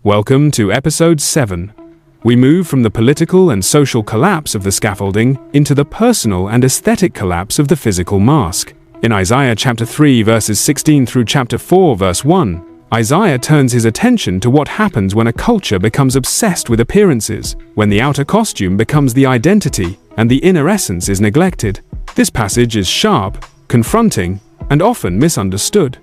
Welcome to episode 7. We move from the political and social collapse of the scaffolding into the personal and aesthetic collapse of the physical mask. In Isaiah chapter 3 verses 16 through chapter 4 verse 1, Isaiah turns his attention to what happens when a culture becomes obsessed with appearances, when the outer costume becomes the identity and the inner essence is neglected. This passage is sharp, confronting, and often misunderstood.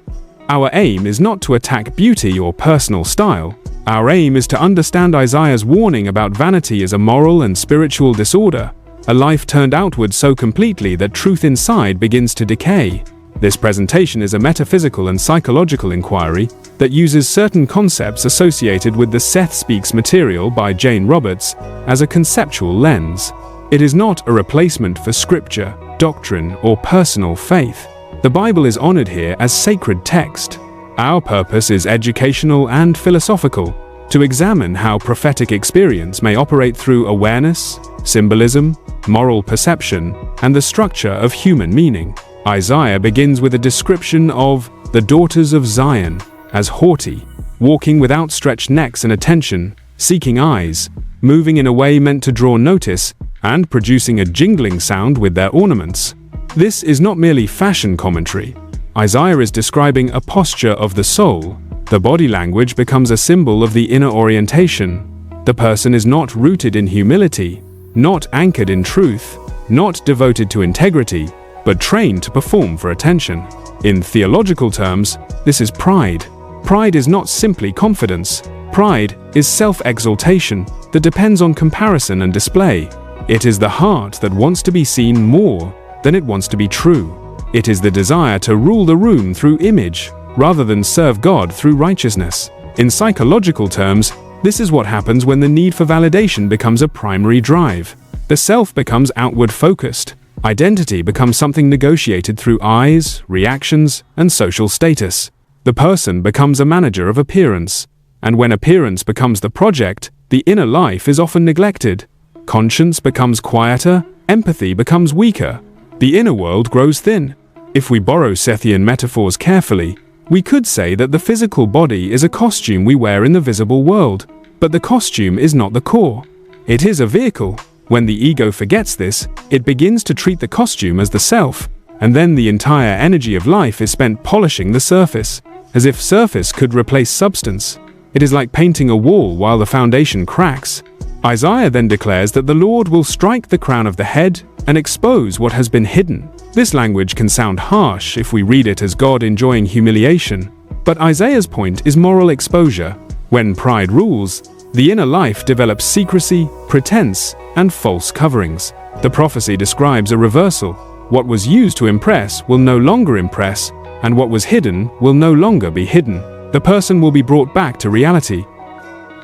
Our aim is not to attack beauty or personal style. Our aim is to understand Isaiah's warning about vanity as a moral and spiritual disorder, a life turned outward so completely that truth inside begins to decay. This presentation is a metaphysical and psychological inquiry that uses certain concepts associated with the Seth Material by Jane Roberts as a conceptual lens. It is not a replacement for scripture, doctrine, or personal faith. The Bible is honored here as sacred text. Our purpose is educational and philosophical, to examine how prophetic experience may operate through awareness, symbolism, moral perception, and the structure of human meaning. Isaiah begins with a description of the daughters of Zion as haughty, walking with outstretched necks and attention, seeking eyes, moving in a way meant to draw notice, and producing a jingling sound with their ornaments. This is not merely fashion commentary. Isaiah is describing a posture of the soul. The body language becomes a symbol of the inner orientation. The person is not rooted in humility, not anchored in truth, not devoted to integrity, but trained to perform for attention. In theological terms, this is pride. Pride is not simply confidence. Pride is self-exaltation that depends on comparison and display. It is the heart that wants to be seen more than it wants to be true. It is the desire to rule the room through image, rather than serve God through righteousness. In psychological terms, this is what happens when the need for validation becomes a primary drive. The self becomes outward focused. Identity becomes something negotiated through eyes, reactions, and social status. The person becomes a manager of appearance. And when appearance becomes the project, the inner life is often neglected. Conscience becomes quieter, empathy becomes weaker. The inner world grows thin. If we borrow Sethian metaphors carefully, we could say that the physical body is a costume we wear in the visible world, but the costume is not the core. It is a vehicle. When the ego forgets this, it begins to treat the costume as the self, and then the entire energy of life is spent polishing the surface, as if surface could replace substance. It is like painting a wall while the foundation cracks. Isaiah then declares that the Lord will strike the crown of the head and expose what has been hidden. This language can sound harsh if we read it as God enjoying humiliation, but Isaiah's point is moral exposure. When pride rules, the inner life develops secrecy, pretense, and false coverings. The prophecy describes a reversal. What was used to impress will no longer impress, and what was hidden will no longer be hidden. The person will be brought back to reality.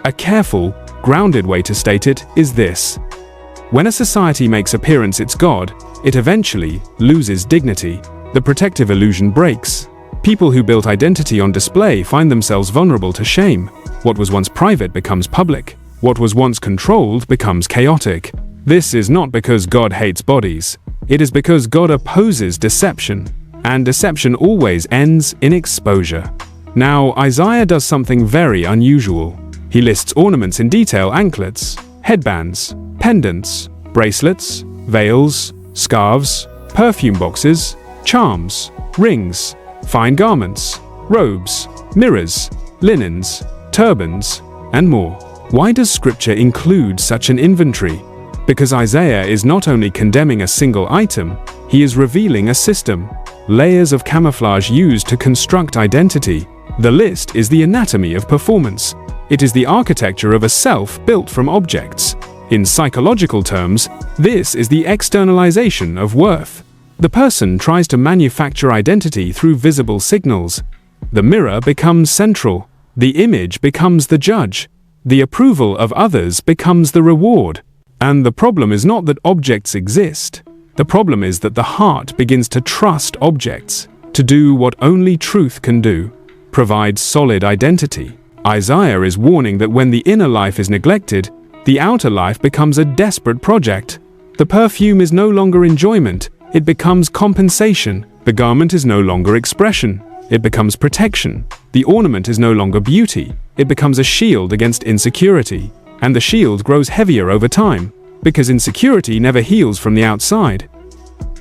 A careful, grounded way to state it is this. When a society makes appearance its god, it eventually loses dignity. The protective illusion breaks. People who built identity on display find themselves vulnerable to shame. What was once private becomes public. What was once controlled becomes chaotic. This is not because God hates bodies. It is because God opposes deception, and deception always ends in exposure. Now, Isaiah does something very unusual. He lists ornaments in detail: anklets, headbands, pendants, bracelets, veils, scarves, perfume boxes, charms, rings, fine garments, robes, mirrors, linens, turbans, and more. Why does Scripture include such an inventory? Because Isaiah is not only condemning a single item, he is revealing a system, layers of camouflage used to construct identity. The list is the anatomy of performance. It is the architecture of a self built from objects. In psychological terms, this is the externalization of worth. The person tries to manufacture identity through visible signals. The mirror becomes central. The image becomes the judge. The approval of others becomes the reward. And the problem is not that objects exist. The problem is that the heart begins to trust objects, to do what only truth can do, provide solid identity. Isaiah is warning that when the inner life is neglected, the outer life becomes a desperate project. The perfume is no longer enjoyment, it becomes compensation. The garment is no longer expression, it becomes protection. The ornament is no longer beauty, it becomes a shield against insecurity, and the shield grows heavier over time, because insecurity never heals from the outside.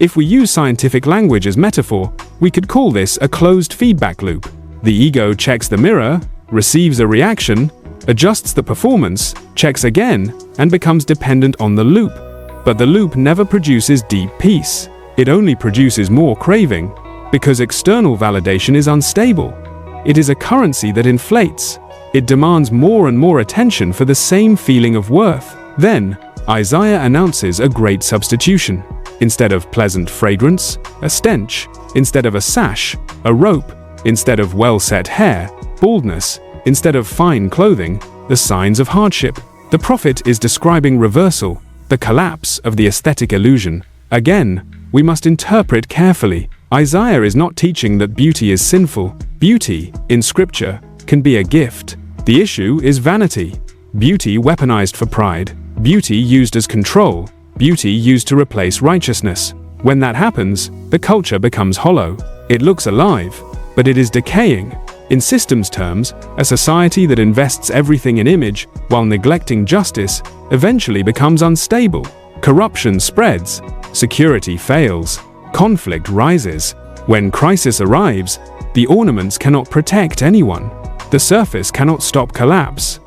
If we use scientific language as metaphor, we could call this a closed feedback loop. The ego checks the mirror, receives a reaction, adjusts the performance, checks again, and becomes dependent on the loop. But the loop never produces deep peace. It only produces more craving, because external validation is unstable. It is a currency that inflates. It demands more and more attention for the same feeling of worth. Then, Isaiah announces a great substitution. Instead of pleasant fragrance, a stench. Instead of a sash, a rope. Instead of well-set hair, baldness. Instead of fine clothing, the signs of hardship. The prophet is describing reversal, the collapse of the aesthetic illusion. Again, we must interpret carefully. Isaiah is not teaching that beauty is sinful. Beauty, in scripture, can be a gift. The issue is vanity. Beauty weaponized for pride. Beauty used as control. Beauty used to replace righteousness. When that happens, the culture becomes hollow. It looks alive, but it is decaying. In systems terms, a society that invests everything in image while neglecting justice eventually becomes unstable. Corruption spreads. Security fails. Conflict rises. When crisis arrives, the ornaments cannot protect anyone. The surface cannot stop collapse.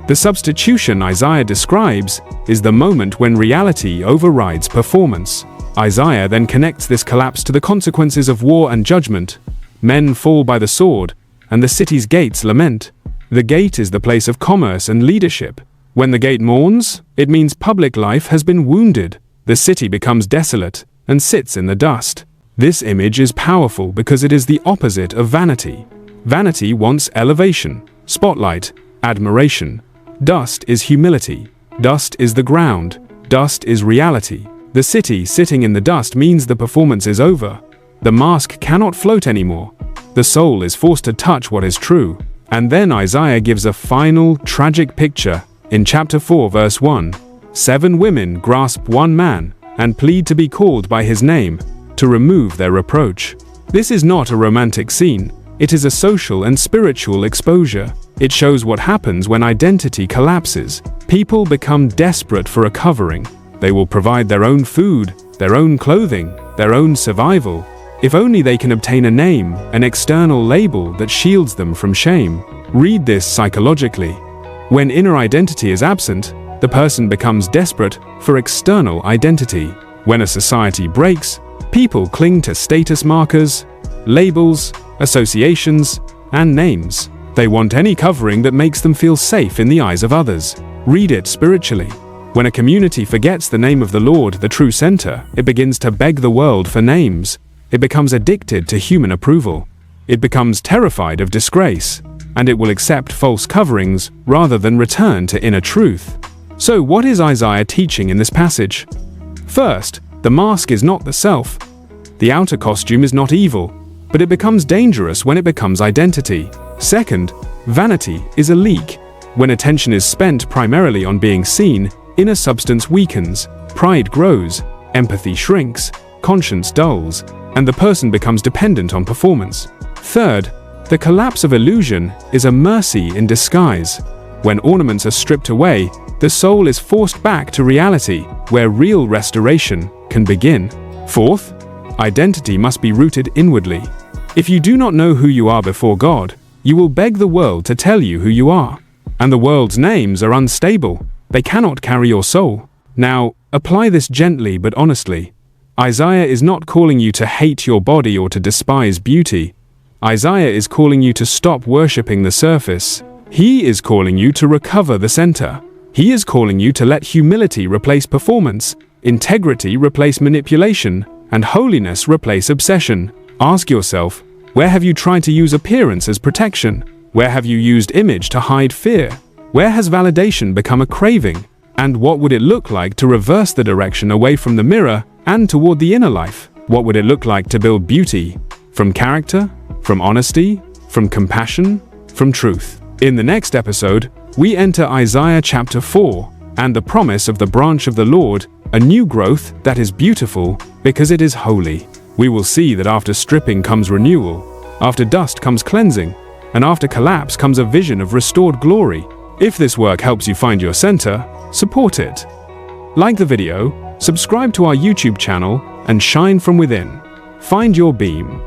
The substitution Isaiah describes is the moment when reality overrides performance. Isaiah then connects this collapse to the consequences of war and judgment. Men fall by the sword, and the city's gates lament. The gate is the place of commerce and leadership. When the gate mourns, it means public life has been wounded. The city becomes desolate and sits in the dust. This image is powerful because it is the opposite of vanity. Vanity wants elevation, spotlight, admiration. Dust is humility. Dust is the ground. Dust is reality. The city sitting in the dust means the performance is over. The mask cannot float anymore. The soul is forced to touch what is true. And then Isaiah gives a final, tragic picture in chapter 4, verse 1. 7 women grasp one man and plead to be called by his name, to remove their reproach. This is not a romantic scene. It is a social and spiritual exposure. It shows what happens when identity collapses. People become desperate for a covering. They will provide their own food, their own clothing, their own survival, if only they can obtain a name, an external label that shields them from shame. Read this psychologically. When inner identity is absent, the person becomes desperate for external identity. When a society breaks, people cling to status markers, labels, associations, and names. They want any covering that makes them feel safe in the eyes of others. Read it spiritually. When a community forgets the name of the Lord, the true center, it begins to beg the world for names. It becomes addicted to human approval. It becomes terrified of disgrace, and it will accept false coverings rather than return to inner truth. So what is Isaiah teaching in this passage? First, the mask is not the self. The outer costume is not evil, but it becomes dangerous when it becomes identity. Second, vanity is a leak. When attention is spent primarily on being seen, inner substance weakens, pride grows, empathy shrinks, conscience dulls, and the person becomes dependent on performance. Third, the collapse of illusion is a mercy in disguise. When ornaments are stripped away, the soul is forced back to reality, where real restoration can begin. Fourth, identity must be rooted inwardly. If you do not know who you are before God, you will beg the world to tell you who you are. And the world's names are unstable. They cannot carry your soul. Now, apply this gently but honestly. Isaiah is not calling you to hate your body or to despise beauty. Isaiah is calling you to stop worshipping the surface. He is calling you to recover the center. He is calling you to let humility replace performance, integrity replace manipulation, and holiness replace obsession. Ask yourself, where have you tried to use appearance as protection? Where have you used image to hide fear? Where has validation become a craving? And what would it look like to reverse the direction away from the mirror and toward the inner life? What would it look like to build beauty? From character? From honesty? From compassion? From truth? In the next episode, we enter Isaiah chapter 4 and the promise of the branch of the Lord, a new growth that is beautiful because it is holy. We will see that after stripping comes renewal, after dust comes cleansing, and after collapse comes a vision of restored glory. If this work helps you find your center, support it. Like the video, subscribe to our YouTube channel, and shine from within. Find your beam.